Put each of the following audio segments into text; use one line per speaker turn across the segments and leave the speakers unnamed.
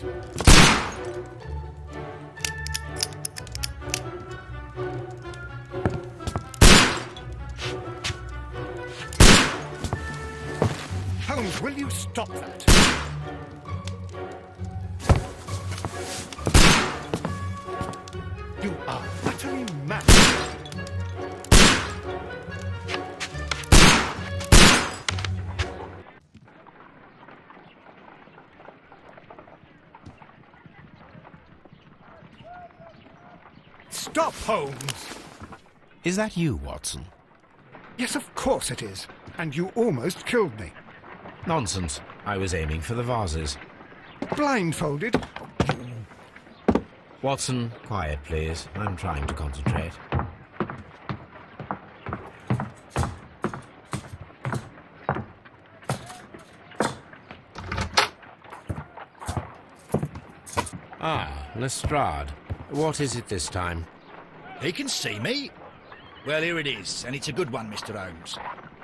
this. Holmes, will you stop that? You are utterly mad. Stop, Holmes!
Is that you, Watson?
Yes, of course it is. And you almost killed me.
Nonsense. I was aiming for the vases.
Blindfolded?
Watson, quiet, please. I'm trying to concentrate. Ah, Lestrade. What is it this time?
He can see me. Well, here it is, and it's a good one, Mr. Holmes.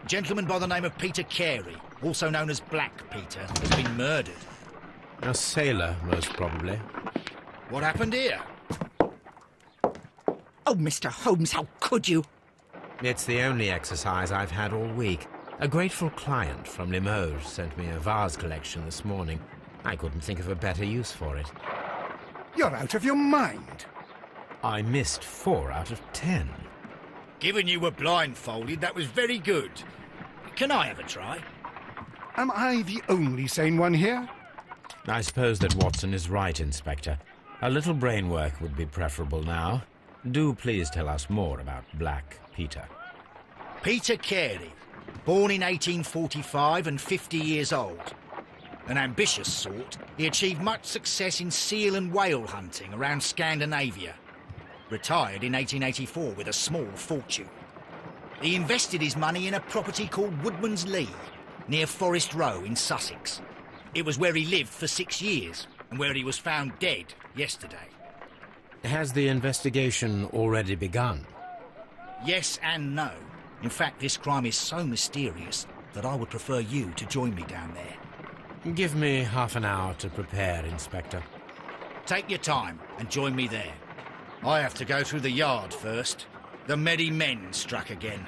A gentleman by the name of Peter Carey, also known as Black Peter, has been murdered.
A sailor, most probably.
What happened here?
Oh, Mr. Holmes, how could you?
It's the only exercise I've had all week. A grateful client from Limoges sent me a vase collection this morning. I couldn't think of a better use for it.
You're out of your mind.
I missed 4 out of 10.
Given you were blindfolded, that was very good. Can I have a try?
Am I the only sane one here?
I suppose that Watson is right, Inspector. A little brain work would be preferable now. Do please tell us more about Black Peter.
Peter Carey, born in 1845 and 50 years old. An ambitious sort, he achieved much success in seal and whale hunting around Scandinavia. Retired in 1884 with a small fortune. He invested his money in a property called Woodman's Lee, near Forest Row in Sussex. It was where he lived for 6 years, and where he was found dead yesterday.
Has the investigation already begun?
Yes and no. In fact, this crime is so mysterious that I would prefer you to join me down there.
Give me half an hour to prepare, Inspector.
Take your time and join me there. I have to go through the yard first. The Medi Men struck again.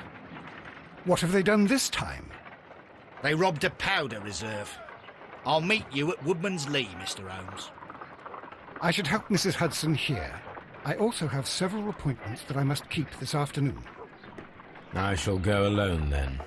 What have they done this time?
They robbed a powder reserve. I'll meet you at Woodman's Lee, Mr. Holmes.
I should help Mrs. Hudson here. I also have several appointments that I must keep this afternoon.
I shall go alone, then.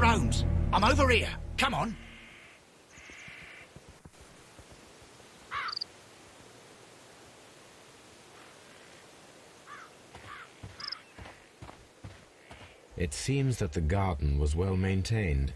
Holmes, I'm over here. Come on.
It seems that the garden was well maintained.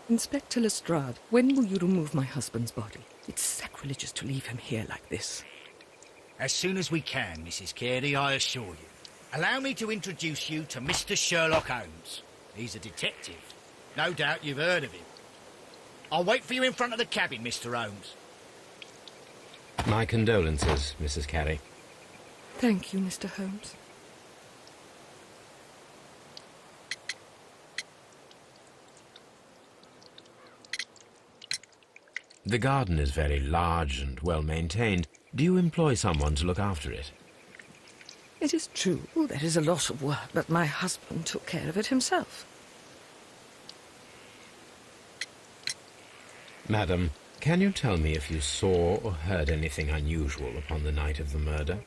Inspector Lestrade, when will you remove my husband's body? It's sacrilegious to leave him here like this.
As soon as we can, Mrs. Carey, I assure you. Allow me to introduce you to Mr. Sherlock Holmes. He's a detective. No doubt you've heard of him. I'll wait for you in front of the cabin, Mr. Holmes.
My condolences, Mrs. Carey.
Thank you, Mr. Holmes.
The garden is very large and well maintained. Do you employ someone to look after it?
It is true, there is a lot of work, but my husband took care of it himself.
Madam, can you tell me if you saw or heard anything unusual upon the night of the murder?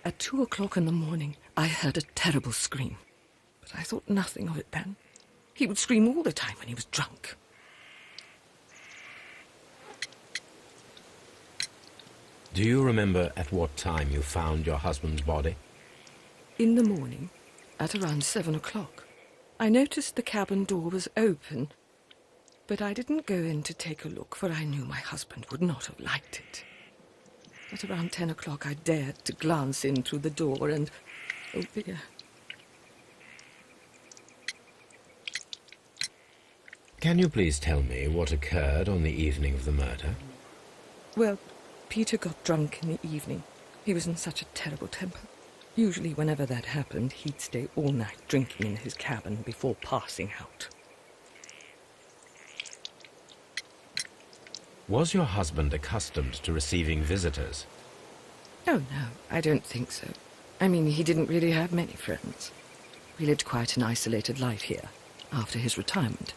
At 2 o'clock in the morning, I heard a terrible scream, but I thought nothing of it then. He would scream all the time when he was drunk.
Do you remember at what time you found your husband's body?
In the morning, at around 7 o'clock, I noticed the cabin door was open, but I didn't go in to take a look, for I knew my husband would not have liked it. At around 10 o'clock, I dared to glance in through the door and... oh dear.
Can you please tell me what occurred on the evening of the murder?
Well, Peter got drunk in the evening. He was in such a terrible temper. Usually whenever that happened, he'd stay all night drinking in his cabin before passing out.
Was your husband accustomed to receiving visitors?
Oh, no, I don't think so. I mean, he didn't really have many friends. We lived quite an isolated life here, after his retirement.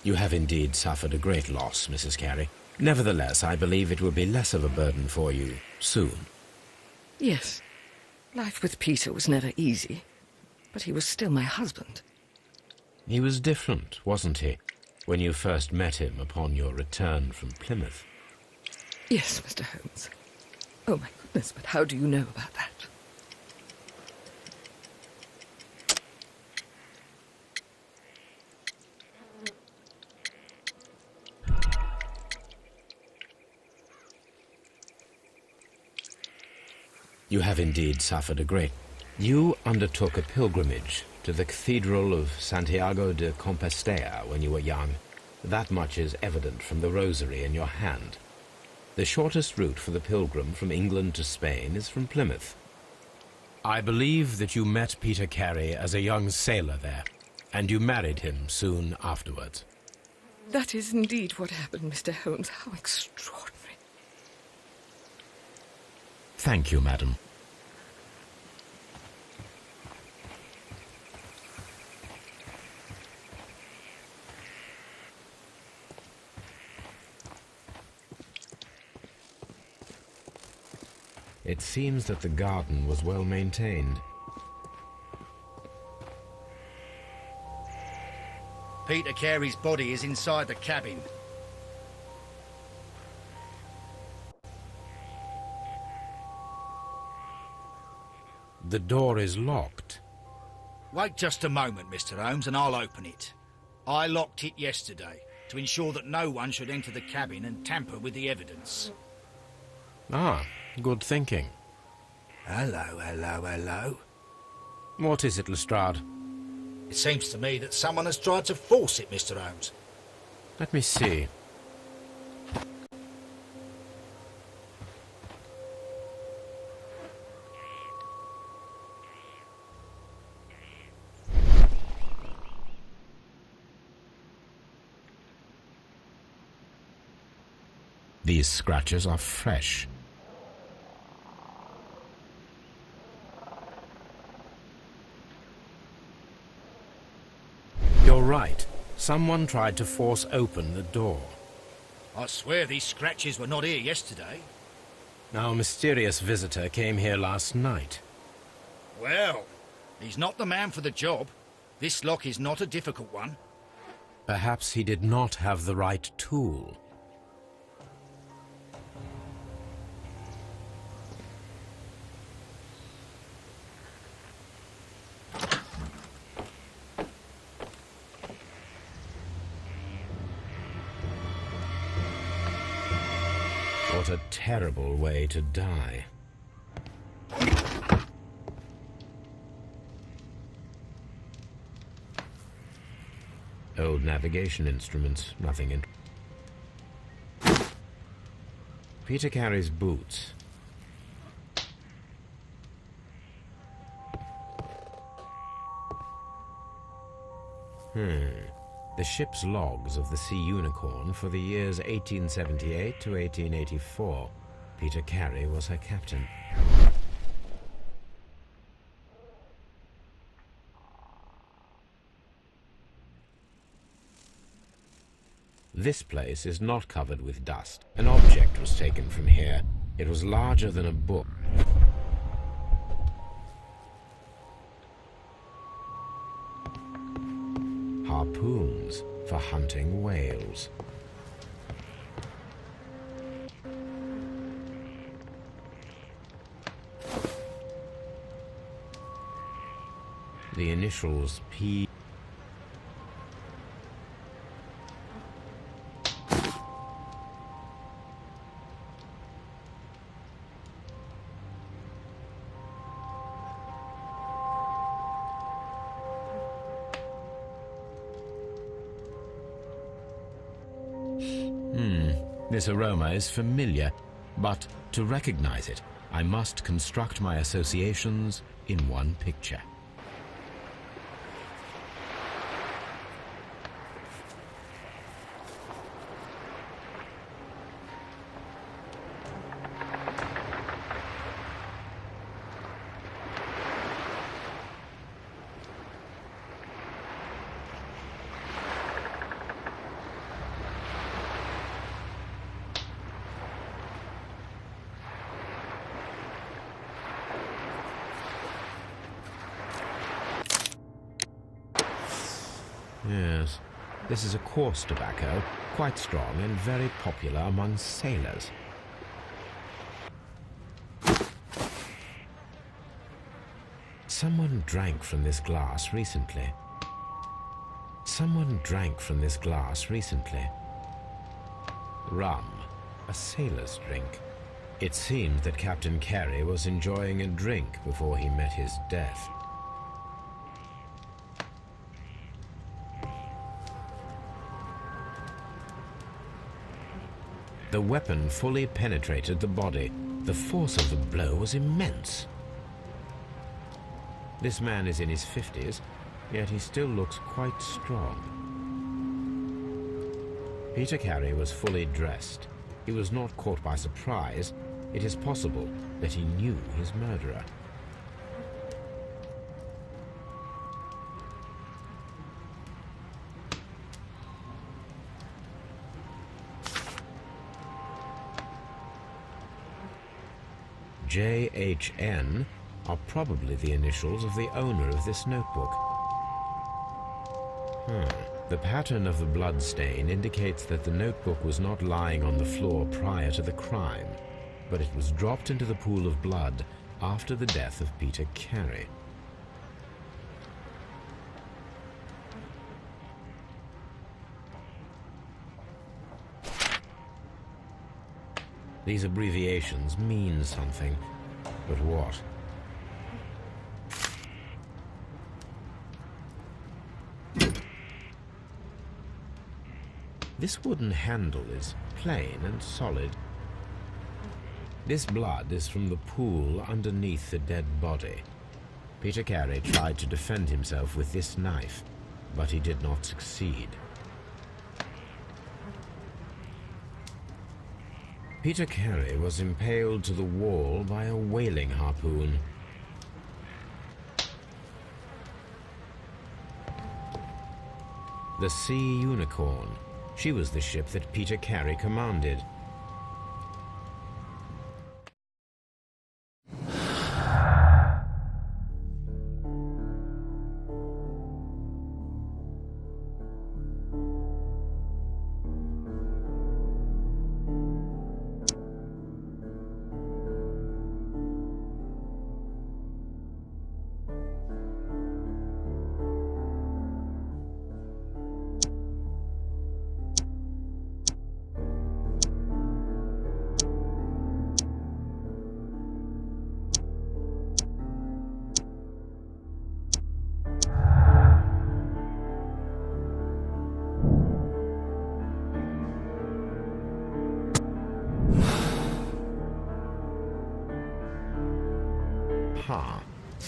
You have indeed suffered a great loss, Mrs. Carey. Nevertheless, I believe it will be less of a burden for you soon.
Yes. Life with Peter was never easy, but he was still my husband.
He was different, wasn't he, when you first met him upon your return from Plymouth?
Yes, Mr. Holmes. Oh, my goodness, but how do you know about that?
You have indeed suffered a great... You undertook a pilgrimage to the Cathedral of Santiago de Compostela when you were young. That much is evident from the rosary in your hand. The shortest route for the pilgrim from England to Spain is from Plymouth. I believe that you met Peter Carey as a young sailor there, and you married him soon afterwards.
That is indeed what happened, Mr. Holmes. How extraordinary.
Thank you, madam. It seems that the garden was well maintained.
Peter Carey's body is inside the cabin.
The door is locked.
Wait just a moment, Mr. Holmes, and I'll open it. I locked it yesterday. to ensure that no one should enter the cabin and tamper with the evidence.
Ah, good thinking.
Hello, hello, hello.
What is it, Lestrade?
It seems to me that someone has tried to force it, Mr. Holmes.
Let me see. These scratches are fresh. You're right. Someone tried to force open the door.
I swear these scratches were not here yesterday.
Our mysterious visitor came here last night.
Well, he's not the man for the job. This lock is not a difficult one.
Perhaps he did not have the right tool. What a terrible way to die. Old navigation instruments, nothing in. Peter Carey's boots. The ship's logs of the Sea Unicorn for the years 1878 to 1884. Peter Carey was her captain. This place is not covered with dust. An object was taken from here. It was larger than a book. Harpoons for hunting whales. The initials P. This aroma is familiar, but to recognize it, I must construct my associations in one picture. Yes, this is a coarse tobacco, quite strong and very popular among sailors. Someone drank from this glass recently. Someone drank from this glass recently. Rum, a sailor's drink. It seemed that Captain Carey was enjoying a drink before he met his death. The weapon fully penetrated the body. The force of the blow was immense. This man is in his 50s, yet he still looks quite strong. Peter Carey was fully dressed. He was not caught by surprise. It is possible that he knew his murderer. JHN are probably the initials of the owner of this notebook. The pattern of the blood stain indicates that the notebook was not lying on the floor prior to the crime, but it was dropped into the pool of blood after the death of Peter Carey. These abbreviations mean something, but what? This wooden handle is plain and solid. This blood is from the pool underneath the dead body. Peter Carey tried to defend himself with this knife, but he did not succeed. Peter Carey was impaled to the wall by a whaling harpoon. The Sea Unicorn. She was the ship that Peter Carey commanded.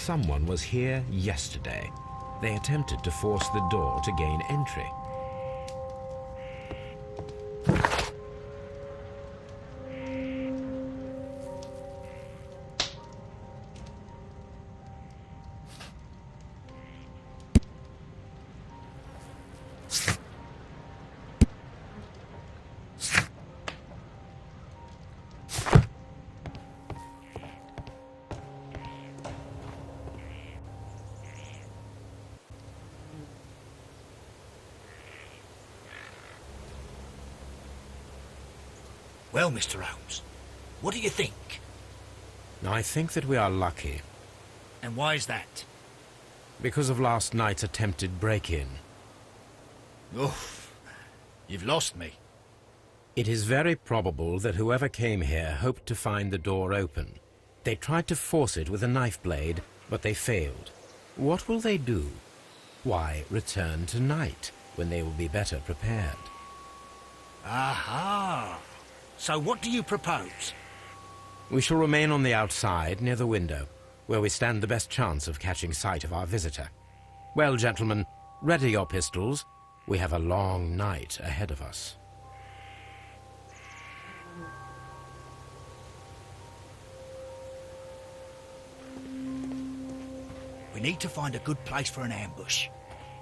Someone was here yesterday. They attempted to force the door to gain entry.
Well, Mr. Holmes, what do you think?
I think that we are lucky.
And why is that?
Because of last night's attempted break-in.
Oof, you've lost me.
It is very probable that whoever came here hoped to find the door open. They tried to force it with a knife blade, but they failed. What will they do? Why, return tonight, when they will be better prepared.
Aha! So what do you propose?
We shall remain on the outside, near the window, where we stand the best chance of catching sight of our visitor. Well, gentlemen, ready your pistols. We have a long night ahead of us.
We need to find a good place for an ambush.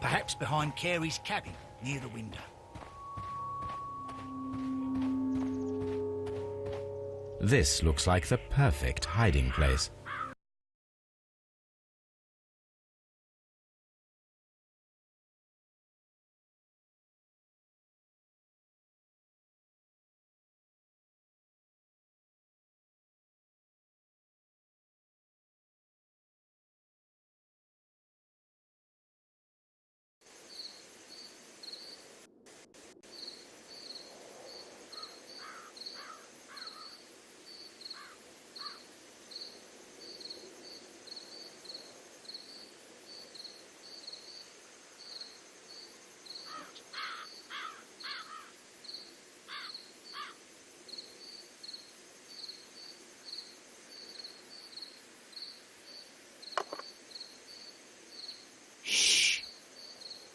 Perhaps behind Carey's cabin, near the window.
This looks like the perfect hiding place.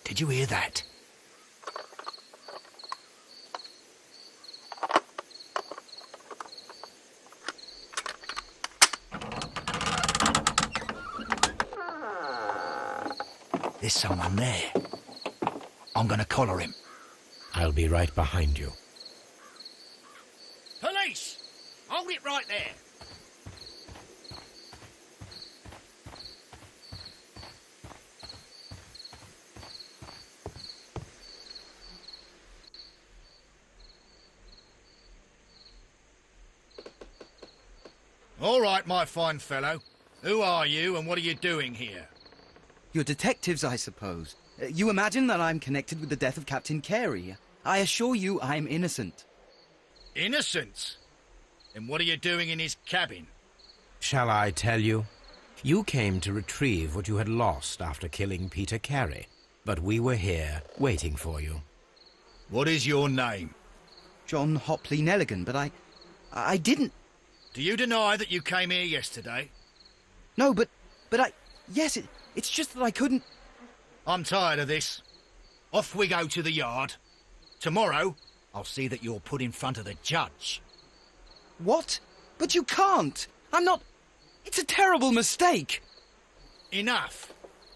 Did you hear that? There's someone there. I'm gonna collar him.
I'll be right behind you.
Police! Hold it right there. All right, my fine fellow. Who are you and what are you doing here?
You're detectives, I suppose. You imagine that I'm connected with the death of Captain Carey. I assure you I'm innocent.
Innocent? Then what are you doing in his cabin?
Shall I tell you? You came to retrieve what you had lost after killing Peter Carey, but we were here waiting for you.
What is your name?
John Hopley Nelligan, but I didn't...
Do you deny that you came here yesterday?
No, but yes, it's just that I couldn't...
I'm tired of this. Off we go to the yard. Tomorrow, I'll see that you're put in front of the judge.
What? But you can't! I'm not... It's a terrible mistake!
Enough.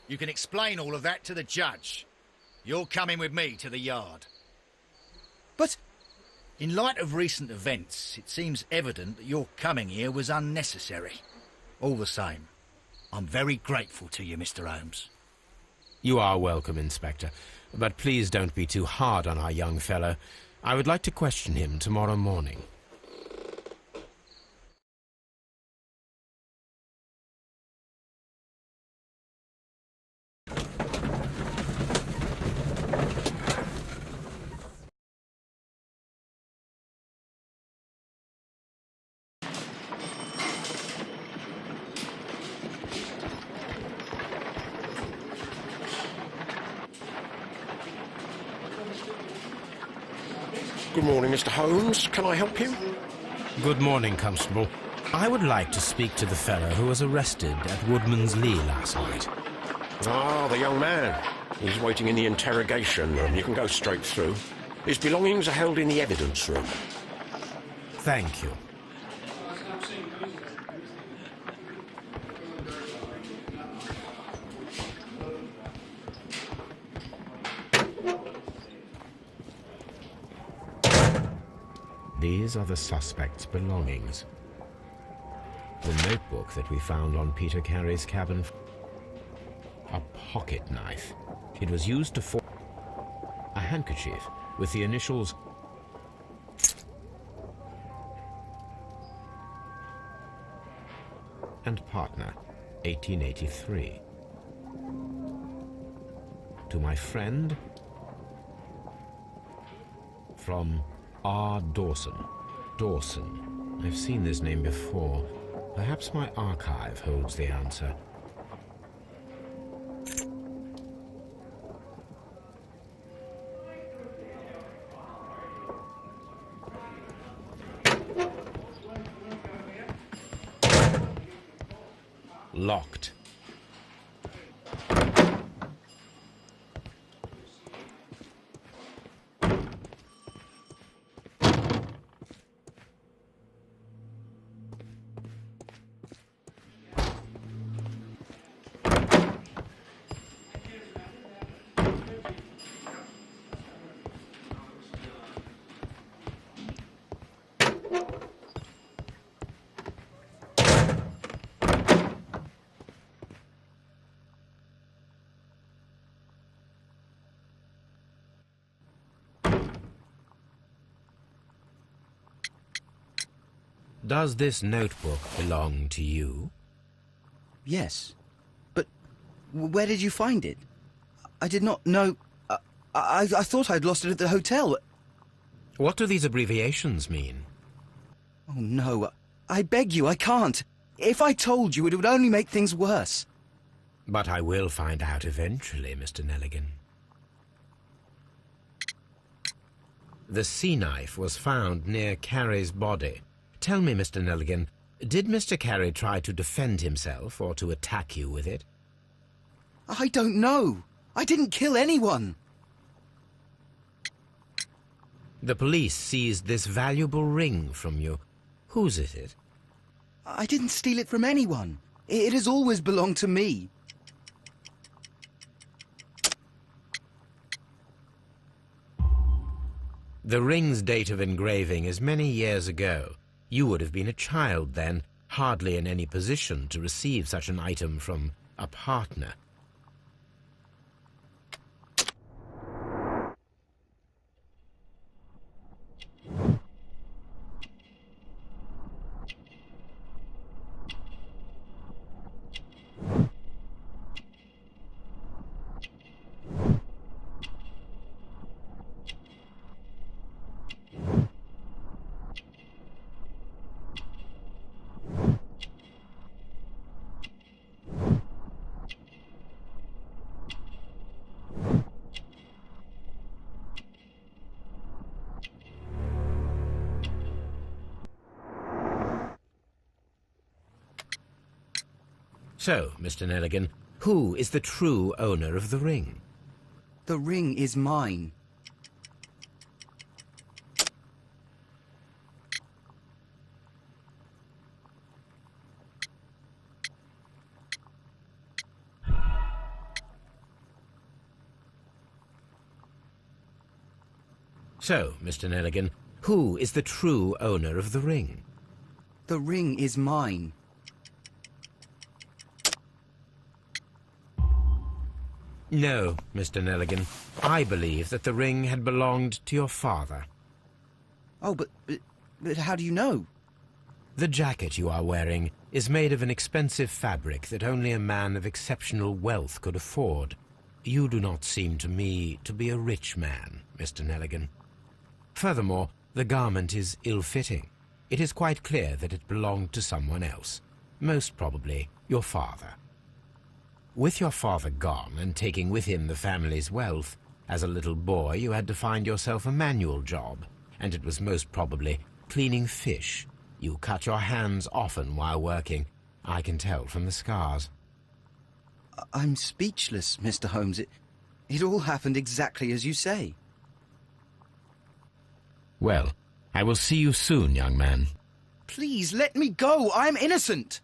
You can explain all of that to the judge. You're coming with me to the yard.
But...
In light of recent events, it seems evident that your coming here was unnecessary. All the same, I'm very grateful to you, Mr. Holmes.
You are welcome, Inspector, but please don't be too hard on our young fellow. I would like to question him tomorrow morning.
Good morning, Mr. Holmes. Can I help you?
Good morning, Constable. I would like to speak to the fellow who was arrested at Woodman's Lee last night.
Ah, the young man. He's waiting in the interrogation room. You can go straight through. His belongings are held in the evidence room.
Thank you. These are the suspect's belongings. The notebook that we found on Peter Carey's cabin. A pocket knife. It was used to form a handkerchief with the initials and partner, 1883. To my friend, from R. Dawson. Dawson. I've seen this name before. Perhaps my archive holds the answer. Locked. Does this notebook belong to you?
Yes. But where did you find it? I did not know... I thought I'd lost it at the hotel.
What do these abbreviations mean?
Oh, no. I beg you, I can't. If I told you, it would only make things worse.
But I will find out eventually, Mr. Nelligan. The sea knife was found near Carey's body. Tell me, Mr. Nelligan, did Mr. Carey try to defend himself or to attack you with it?
I don't know. I didn't kill anyone.
The police seized this valuable ring from you. Whose is it?
I didn't steal it from anyone. It has always belonged to me.
The ring's date of engraving is many years ago. You would have been a child then, hardly in any position to receive such an item from a partner. So, Mr. Nelligan, who is the true owner of the ring?
The ring is mine.
So, Mr. Nelligan, who is the true owner of the ring?
The ring is mine.
No, Mr. Nelligan. I believe that the ring had belonged to your father.
Oh, but how do you know?
The jacket you are wearing is made of an expensive fabric that only a man of exceptional wealth could afford. You do not seem to me to be a rich man, Mr. Nelligan. Furthermore, the garment is ill-fitting. It is quite clear that it belonged to someone else, most probably your father. With your father gone and taking with him the family's wealth, as a little boy you had to find yourself a manual job, and it was most probably cleaning fish. You cut your hands often while working. I can tell from the scars.
I'm speechless, Mr. Holmes. It all happened exactly as you say.
Well, I will see you soon, young man.
Please, let me go. I'm innocent.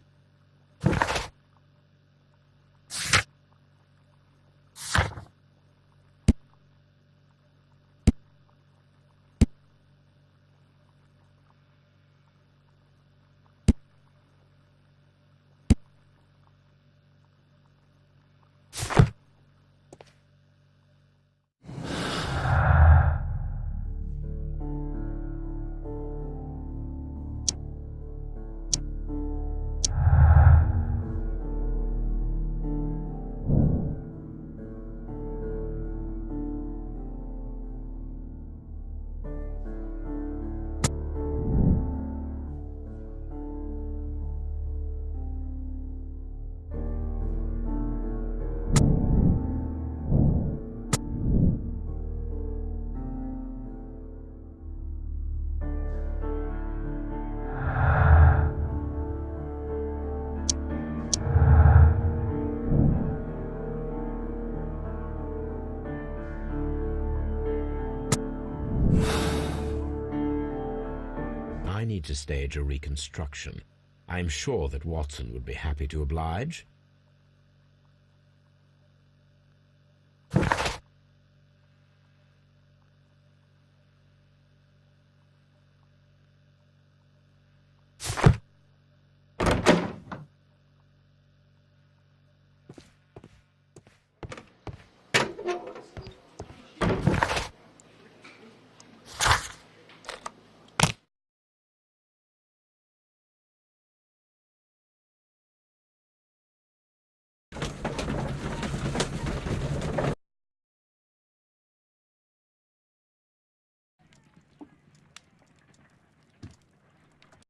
I need to stage a reconstruction. I'm sure that Watson would be happy to oblige.